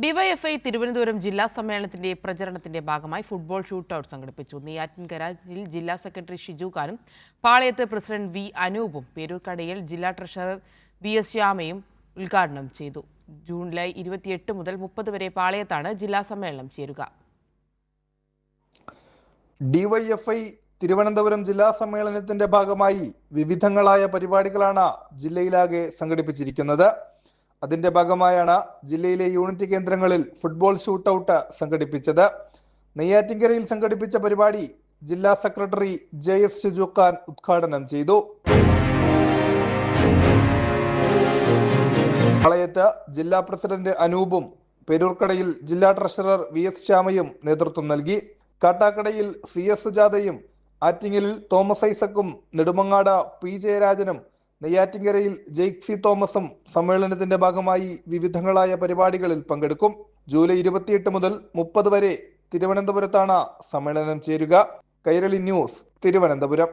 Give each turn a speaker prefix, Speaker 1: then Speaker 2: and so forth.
Speaker 1: DYFI Thiruvananthapuram ജില്ലാ സമ്മേളനത്തിന്റെ പ്രചരണത്തിന്റെ ഭാഗമായി ഫുട്ബോൾ ഷൂട്ടൌട്ട് സംഘടിപ്പിച്ചു. നെയ്യാറ്റിൻകരയിൽ ജില്ലാ സെക്രട്ടറി ഷിജു ഖാനും പാളയത്ത് പ്രസിഡന്റ് വി അനൂപും പേരൂർക്കടയിൽ ജില്ലാ ട്രഷറർ BS ശ്യാമയും ഉദ്ഘാടനം ചെയ്തു. ജൂലൈ 28 മുതൽ 30 വരെ പാളയത്താണ് ജില്ലാ സമ്മേളനം ചേരുക.
Speaker 2: ഡിവൈഎഫ്ഐ തിരുവനന്തപുരം ജില്ലാ സമ്മേളനത്തിന്റെ ഭാഗമായി വിവിധങ്ങളായ പരിപാടികളാണ് ജില്ലയിലാകെ സംഘടിപ്പിച്ചിരിക്കുന്നത്. അതിന്റെ ഭാഗമായാണ് ജില്ലയിലെ യൂണിറ്റ് കേന്ദ്രങ്ങളിൽ ഫുട്ബോൾ ഷൂട്ടൌട്ട് സംഘടിപ്പിച്ചത്. നെയ്യാറ്റിൻകരയിൽ സംഘടിപ്പിച്ച പരിപാടി ജില്ലാ സെക്രട്ടറി JS ഷിജു ഖാൻ ഉദ്ഘാടനം ചെയ്തു. പാളയത്ത് ജില്ലാ പ്രസിഡന്റ് അനൂപും പേരൂർക്കടയിൽ ജില്ലാ ട്രഷറർ VS ശ്യാമയും നേതൃത്വം നൽകി. കാട്ടാക്കടയിൽ CS സുജാതയും ആറ്റിങ്ങലിൽ തോമസ് ഐസക്കും നെടുമങ്ങാട് P ജയരാജനും നെയ്യാറ്റിൻകരയിൽ ജെയ്ക്സി തോമസും സമ്മേളനത്തിന്റെ ഭാഗമായി വിവിധങ്ങളായ പരിപാടികളിൽ പങ്കെടുക്കും. ജൂലൈ 28 മുതൽ 30 വരെ തിരുവനന്തപുരത്താണ് സമ്മേളനം ചേരുക. കൈരളി ന്യൂസ്, തിരുവനന്തപുരം.